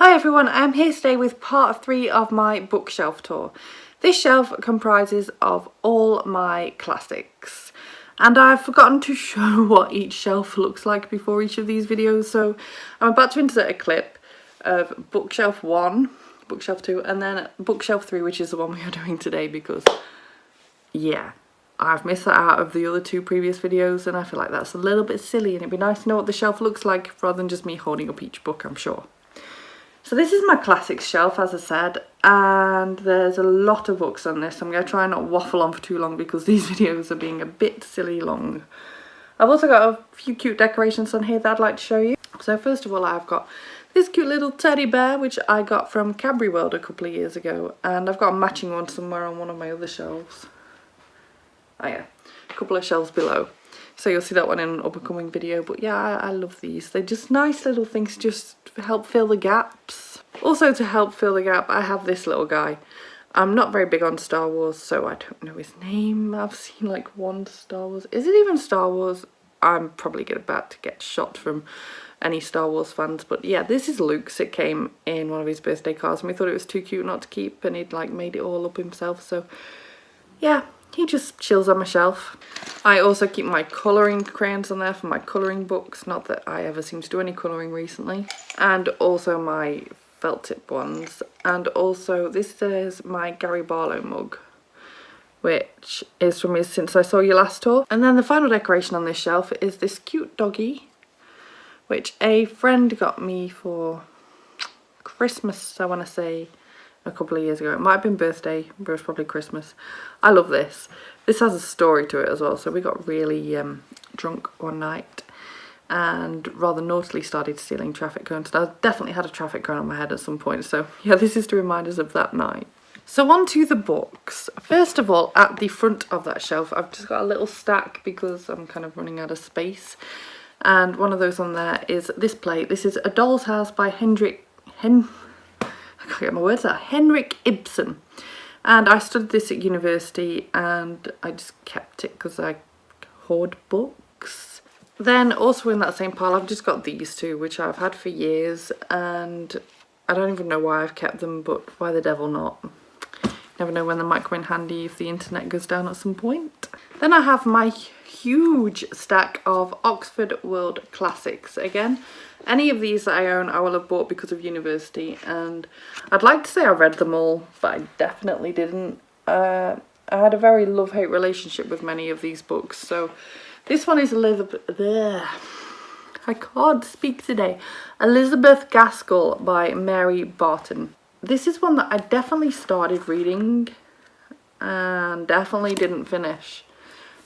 Hi everyone, I'm here today with part 3 of my bookshelf tour. This shelf comprises of all my classics, and I've forgotten to show what each shelf looks like before each of these videos, so I'm about to insert a clip of bookshelf 1, bookshelf 2 and then bookshelf 3, which is the one we are doing today because, yeah, I've missed that out of the other 2 previous videos and I feel like that's a little bit silly, and it'd be nice to know what the shelf looks like rather than just me holding up each book, I'm sure. So this is my classics shelf, as I said, and there's a lot of books on this. I'm going to try and not waffle on for too long because these videos are being a bit silly long. I've also got a few cute decorations on here that I'd like to show you. So first of all, I've got this cute little teddy bear, which I got from Cadbury World a couple of years ago, and I've got a matching one somewhere on one of my other shelves. Oh yeah, a couple of shelves below. So you'll see that one in an upcoming video, but yeah, I love these. They're just nice little things just to help fill the gaps. Also to help fill the gap, I have this little guy. I'm not very big on Star Wars, so I don't know his name. I've seen like one Star Wars. Is it even Star Wars? I'm probably about to get shot from any Star Wars fans, but yeah, this is Luke's. It came in one of his birthday cards and we thought it was too cute not to keep, and he'd like made it all up himself, so yeah. He just chills on my shelf. I also keep my colouring crayons on there for my colouring books. Not that I ever seem to do any colouring recently. And also my felt tip ones. And also this is my Gary Barlow mug, which is from his Since I Saw You Last tour. And then the final decoration on this shelf is this cute doggy, which a friend got me for Christmas, I want to say, a couple of years ago. It might have been birthday, but it was probably Christmas. I love this. This has a story to it as well. So we got really drunk one night and rather naughtily started stealing traffic cones. And I definitely had a traffic cone on my head at some point. So yeah, this is to remind us of that night. So on to the books. First of all, at the front of that shelf, I've just got a little stack because I'm kind of running out of space. And one of those on there is this play. This is A Doll's House by Henrik Ibsen, and I studied this at university and I just kept it because I hoard books. Then also in that same pile I've just got these two, which I've had for years, and I don't even know why I've kept them, but why the devil not? Never know when they might come in handy if the internet goes down at some point. Then I have my huge stack of Oxford World Classics. Again, any of these that I own I will have bought because of university, and I'd like to say I read them all, but I definitely didn't. I had a very love-hate relationship with many of these books. So this one is I can't speak today. Elizabeth Gaskell by Mary Barton. This is one that I definitely started reading and definitely didn't finish.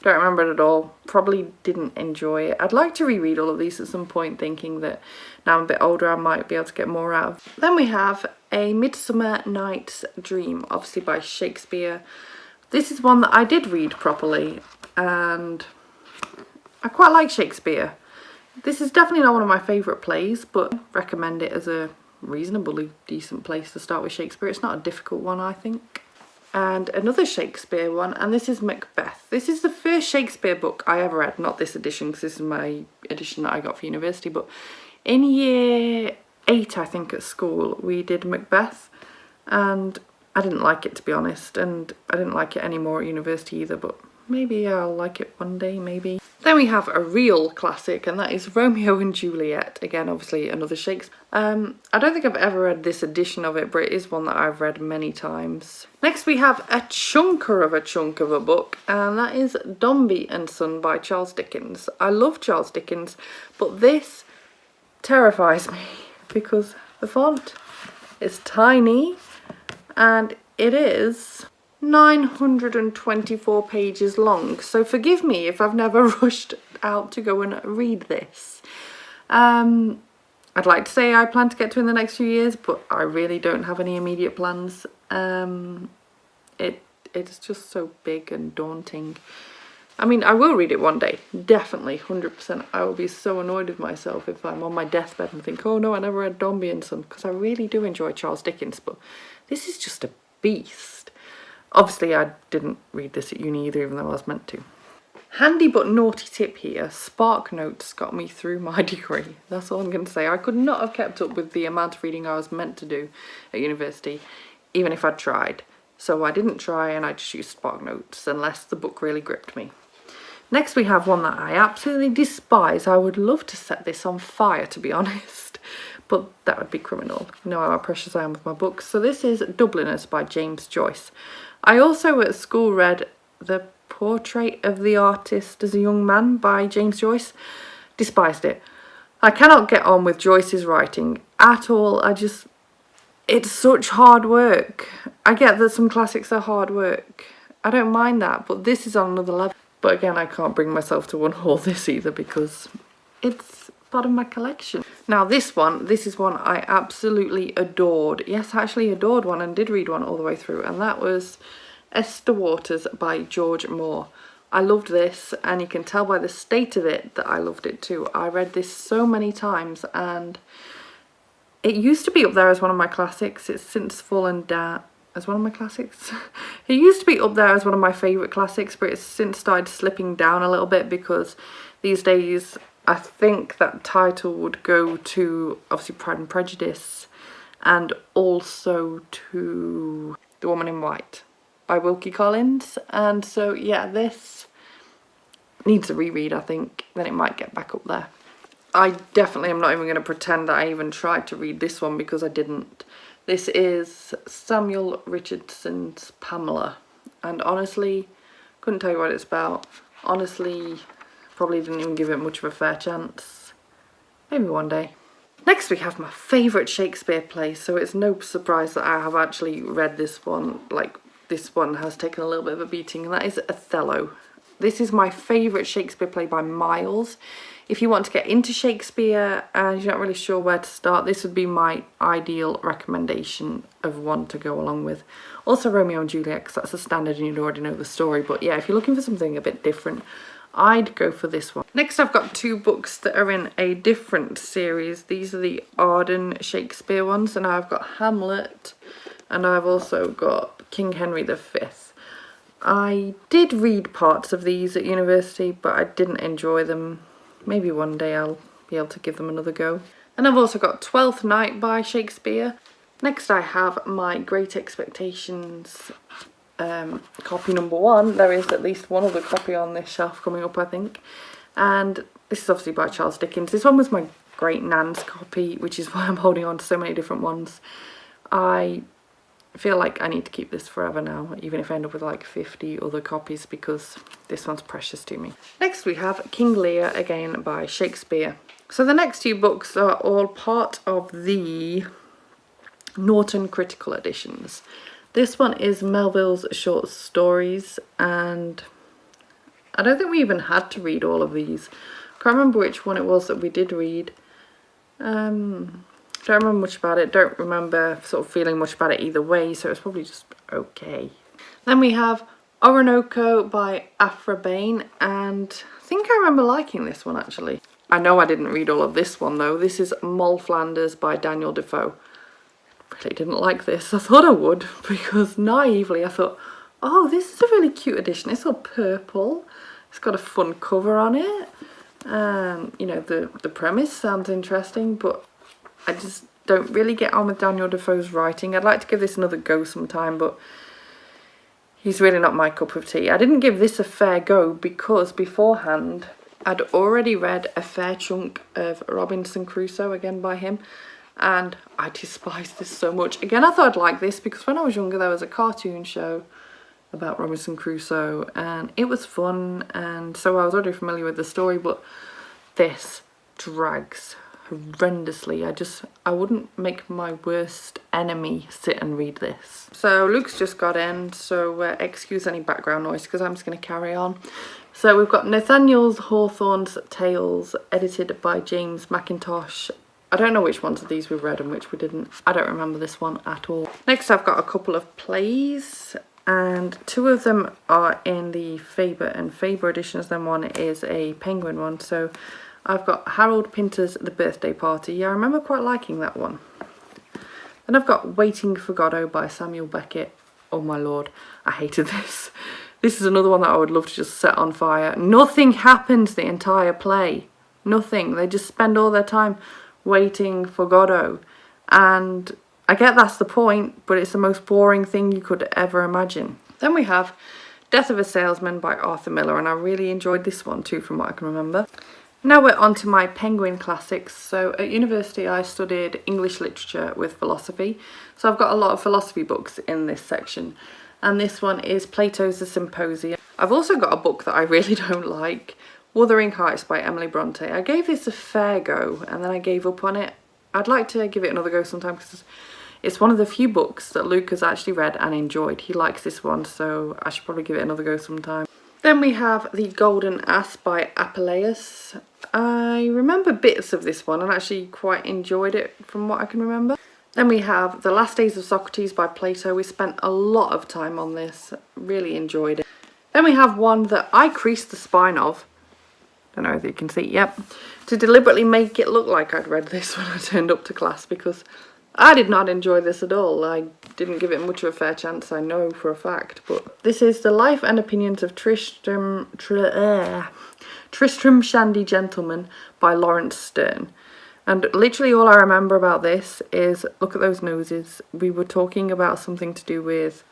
Don't remember it at all. Probably didn't enjoy it. I'd like to reread all of these at some point, thinking that now I'm a bit older I might be able to get more out of. Then we have A Midsummer Night's Dream, obviously by Shakespeare. This is one that I did read properly and I quite like Shakespeare. This is definitely not one of my favourite plays, but I recommend it as a reasonably decent place to start with Shakespeare. It's not a difficult one, I think. And another Shakespeare one, and this is Macbeth. This is the first Shakespeare book I ever read, not this edition because this is my edition that I got for university, but in year 8 I think at school we did Macbeth, and I didn't like it, to be honest, and I didn't like it anymore at university either, but maybe I'll like it one day, maybe. Then we have a real classic, and that is Romeo and Juliet. Again, obviously another Shakespeare. I don't think I've ever read this edition of it, but it is one that I've read many times. Next we have a chunker of a book, and that is Dombey and Son by Charles Dickens. I love Charles Dickens, but this terrifies me because the font is tiny and it is 924 pages long, so forgive me if I've never rushed out to go and read this. I'd like to say I plan to get to in the next few years, but I really don't have any immediate plans. It's just so big and daunting. I mean, I will read it one day, definitely, 100%. I will be so annoyed with myself if I'm on my deathbed and think, oh no, I never read Dombey and Son, because I really do enjoy Charles Dickens, but this is just a beast. Obviously, I didn't read this at uni either, even though I was meant to. Handy but naughty tip here, Spark Notes got me through my degree. That's all I'm going to say. I could not have kept up with the amount of reading I was meant to do at university, even if I'd tried. So I didn't try and I just used Spark Notes unless the book really gripped me. Next we have one that I absolutely despise. I would love to set this on fire, to be honest, but that would be criminal. You know how precious I am with my books. So this is Dubliners by James Joyce. I also at school read The Portrait of the Artist as a Young Man by James Joyce. Despised it. I cannot get on with Joyce's writing at all. It's such hard work. I get that some classics are hard work. I don't mind that, but this is on another level. But again, I can't bring myself to unhaul this either because it's part of my collection. Now this is one I absolutely adored. Yes, I actually adored one and did read one all the way through, and that was Esther Waters by George Moore. I loved this, and you can tell by the state of it that I loved it too. I read this so many times, and it used to be up there as one of my classics. It's since fallen down as one of my classics. It used to be up there as one of my favourite classics, but it's since started slipping down a little bit because these days I think that title would go to obviously Pride and Prejudice and also to The Woman in White by Wilkie Collins. And so yeah, this needs a reread, I think. Then it might get back up there. I definitely am not even going to pretend that I even tried to read this one because I didn't. This is Samuel Richardson's Pamela, and honestly, couldn't tell you what it's about. Honestly, probably didn't even give it much of a fair chance. Maybe one day. Next we have my favourite Shakespeare play, so it's no surprise that I have actually read this one. Like, this one has taken a little bit of a beating, and that is Othello. This is my favourite Shakespeare play by miles. If you want to get into Shakespeare and you're not really sure where to start, this would be my ideal recommendation of one to go along with. Also Romeo and Juliet, because that's a standard and you'd already know the story. But yeah, if you're looking for something a bit different, I'd go for this one. Next I've got two books that are in a different series. These are the Arden Shakespeare ones, and I've got Hamlet, and I've also got King Henry V. I did read parts of these at university, but I didn't enjoy them. Maybe one day I'll be able to give them another go. And I've also got Twelfth Night by Shakespeare. Next I have my Great Expectations copy number 1. There is at least one other copy on this shelf coming up, I think. And this is obviously by Charles Dickens. This one was my great nan's copy, which is why I'm holding on to so many different ones. I feel like I need to keep this forever now, even if I end up with like 50 other copies, because this one's precious to me. Next we have King Lear, again by Shakespeare. So the next two books are all part of the Norton Critical Editions. This one is Melville's short stories, and I don't think we even had to read all of these. Can't remember which one it was that we did read. Don't remember much about it, don't remember sort of feeling much about it either way, so it's probably just okay. Then we have Orinoco by Aphra Behn, and I think I remember liking this one actually. I know I didn't read all of this one though. This is Moll Flanders by Daniel Defoe. Really didn't like this. I thought I would, because naively I thought, oh, this is a really cute edition. It's all purple. It's got a fun cover on it. You know, the premise sounds interesting, but I just don't really get on with Daniel Defoe's writing. I'd like to give this another go sometime, but he's really not my cup of tea. I didn't give this a fair go because beforehand I'd already read a fair chunk of Robinson Crusoe, again by him, and I despise this so much. Again, I thought I'd like this because when I was younger there was a cartoon show about Robinson Crusoe and it was fun, and so I was already familiar with the story, but this drags horrendously. I wouldn't make my worst enemy sit and read this. So Luke's just got in, so excuse any background noise because I'm just going to carry on. So we've got Nathaniel Hawthorne's Tales, edited by James Mackintosh. I don't know which ones of these we've read and which we didn't. I don't remember this one at all. Next I've got a couple of plays, and two of them are in the Faber and Faber editions, then one is a Penguin one. So I've got Harold Pinter's The Birthday Party. Yeah, I remember quite liking that one. Then I've got Waiting for Godot by Samuel Beckett. Oh my lord, I hated this. This is another one that I would love to just set on fire. Nothing happens the entire play. Nothing. They just spend all their time waiting for Godot. And I get that's the point, but it's the most boring thing you could ever imagine. Then we have Death of a Salesman by Arthur Miller, and I really enjoyed this one too from what I can remember. Now we're on to my Penguin classics. So at university I studied English literature with philosophy, so I've got a lot of philosophy books in this section, and this one is Plato's The Symposium. I've also got a book that I really don't like, Wuthering Heights by Emily Bronte. I gave this a fair go and then I gave up on it. I'd like to give it another go sometime because it's one of the few books that Luke has actually read and enjoyed. He likes this one, so I should probably give it another go sometime. Then we have The Golden Ass by Apuleius. I remember bits of this one and actually quite enjoyed it from what I can remember. Then we have The Last Days of Socrates by Plato. We spent a lot of time on this, really enjoyed it. Then we have one that I creased the spine of. Don't know if you can see, yep. To deliberately make it look like I'd read this when I turned up to class, because I did not enjoy this at all. I didn't give it much of a fair chance, I know for a fact. But this is The Life and Opinions of Tristram Shandy Gentleman by Lawrence Stern. And literally all I remember about this is, look at those noses. We were talking about something to do with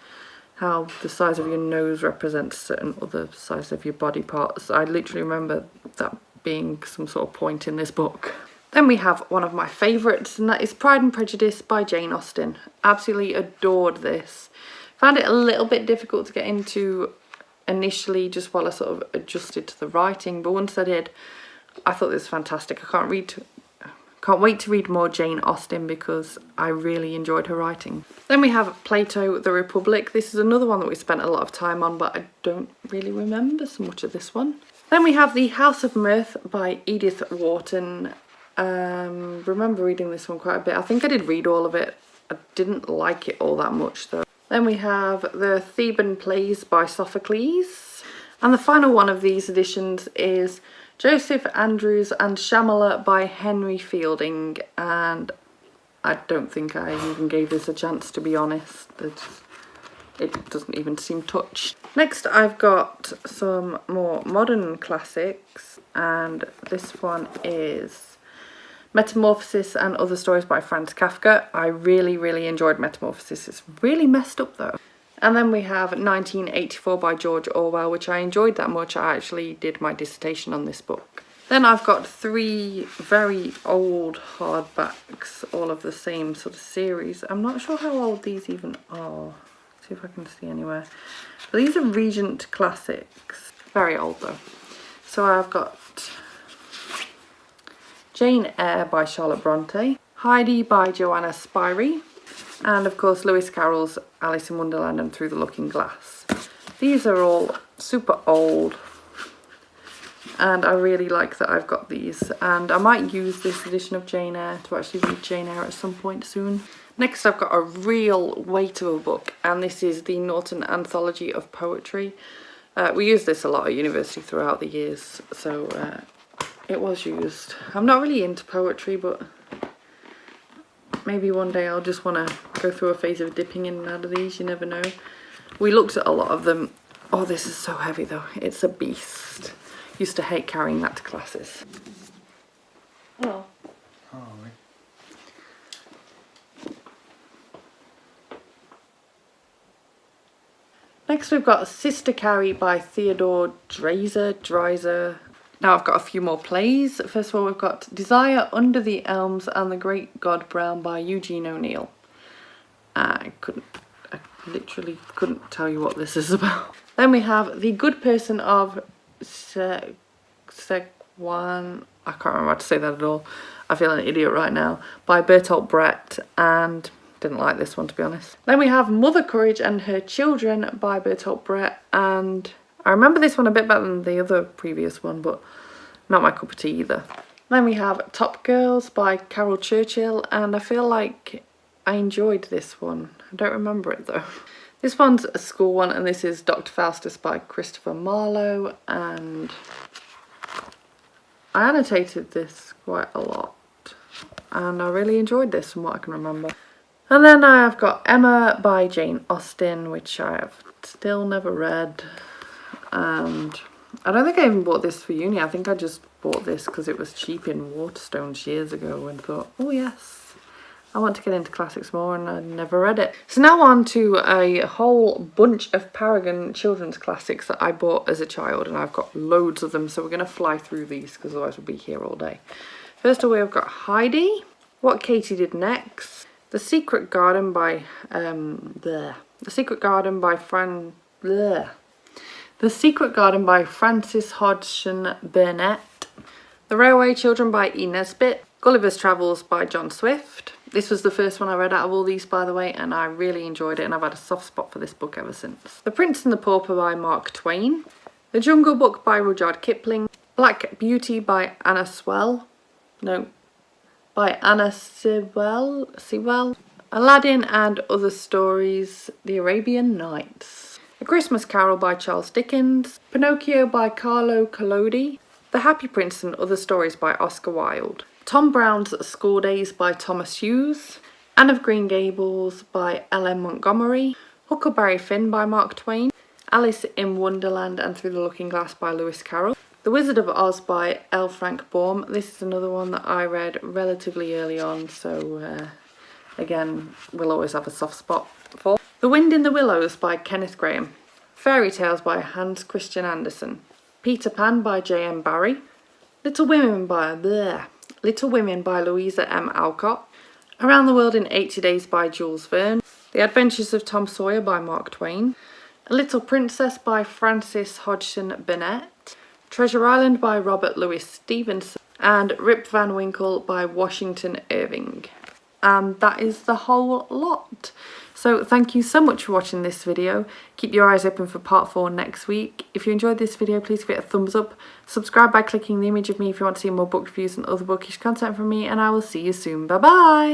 how the size of your nose represents certain other size of your body parts. I literally remember that being some sort of point in this book. Then we have one of my favourites, and that is Pride and Prejudice by Jane Austen. Absolutely adored this. Found it a little bit difficult to get into initially, just while I sort of adjusted to the writing, but once I did, I thought this was fantastic. I can't wait to read more Jane Austen because I really enjoyed her writing. Then we have Plato, The Republic. This is another one that we spent a lot of time on, but I don't really remember so much of this one. Then we have The House of Mirth by Edith Wharton. Remember reading this one quite a bit. I think I did read all of it. I didn't like it all that much though. Then we have The Theban Plays by Sophocles. And the final one of these editions is Joseph Andrews and Shamala by Henry Fielding, and I don't think I even gave this a chance, to be honest. It doesn't even seem touched. Next I've got some more modern classics, and this one is Metamorphosis and Other Stories by Franz Kafka. I really enjoyed Metamorphosis. It's really messed up though. And then we have 1984 by George Orwell, which I enjoyed that much. I actually did my dissertation on this book. Then I've got 3 very old hardbacks, all of the same sort of series. I'm not sure how old these even are. Let's see if I can see anywhere. But these are Regent classics. Very old though. So I've got Jane Eyre by Charlotte Bronte, Heidi by Joanna Spyri, and of course Lewis Carroll's Alice in Wonderland and Through the Looking Glass. These are all super old, and I really like that I've got these, and I might use this edition of Jane Eyre to actually read Jane Eyre at some point soon. Next I've got a real weight of a book, and this is the Norton Anthology of Poetry. We used this a lot at university throughout the years, so it was used. I'm not really into poetry, but maybe one day I'll just want to go through a phase of dipping in and out of these, you never know. We looked at a lot of them. Oh, this is so heavy though. It's a beast. Used to hate carrying that to classes. Oh. Next we've got Sister Carrie by Theodore Dreiser. Now I've got a few more plays. First of all, we've got Desire Under the Elms and the Great God Brown by Eugene O'Neill. I literally couldn't tell you what this is about. Then we have The Good Person of Segwan. I can't remember how to say that at all. I feel an idiot right now. By Bertolt Brecht, and didn't like this one, to be honest. Then we have Mother Courage and Her Children by Bertolt Brecht, and I remember this one a bit better than the other previous one, but not my cup of tea either. Then we have Top Girls by Carol Churchill, and I feel like I enjoyed this one. I don't remember it though. This one's a school one, and this is Dr. Faustus by Christopher Marlowe, and I annotated this quite a lot, and I really enjoyed this from what I can remember. And then I have got Emma by Jane Austen, which I have still never read. And I don't think I even bought this for uni. I think I just bought this because it was cheap in Waterstones years ago and thought, oh yes, I want to get into classics more, and I never read it. So now on to a whole bunch of Paragon children's classics that I bought as a child, and I've got loads of them, so we're going to fly through these because otherwise we'll be here all day. First away, I've got Heidi, What Katie Did Next, The Secret Garden by The Secret Garden by Frances Hodgson Burnett, The Railway Children by E. Nesbit, Gulliver's Travels by John Swift. This was the first one I read out of all these, by the way, and I really enjoyed it, and I've had a soft spot for this book ever since. The Prince and the Pauper by Mark Twain, The Jungle Book by Rudyard Kipling, Black Beauty by Anna Sewell, Aladdin and Other Stories, The Arabian Nights, A Christmas Carol by Charles Dickens, Pinocchio by Carlo Collodi, The Happy Prince and Other Stories by Oscar Wilde, Tom Brown's School Days by Thomas Hughes, Anne of Green Gables by L.M. Montgomery, Huckleberry Finn by Mark Twain, Alice in Wonderland and Through the Looking Glass by Lewis Carroll, The Wizard of Oz by L. Frank Baum. This is another one that I read relatively early on, so again, we'll always have a soft spot for. The Wind in the Willows by Kenneth Grahame, Fairy Tales by Hans Christian Andersen, Peter Pan by J.M. Barrie, Little Women by Louisa M. Alcott, Around the World in 80 Days by Jules Verne, The Adventures of Tom Sawyer by Mark Twain, A Little Princess by Frances Hodgson Burnett, Treasure Island by Robert Louis Stevenson, and Rip Van Winkle by Washington Irving. And that is the whole lot. So thank you so much for watching this video. Keep your eyes open for part 4 next week. If you enjoyed this video, please give it a thumbs up. Subscribe by clicking the image of me if you want to see more book reviews and other bookish content from me, and I will see you soon. Bye bye!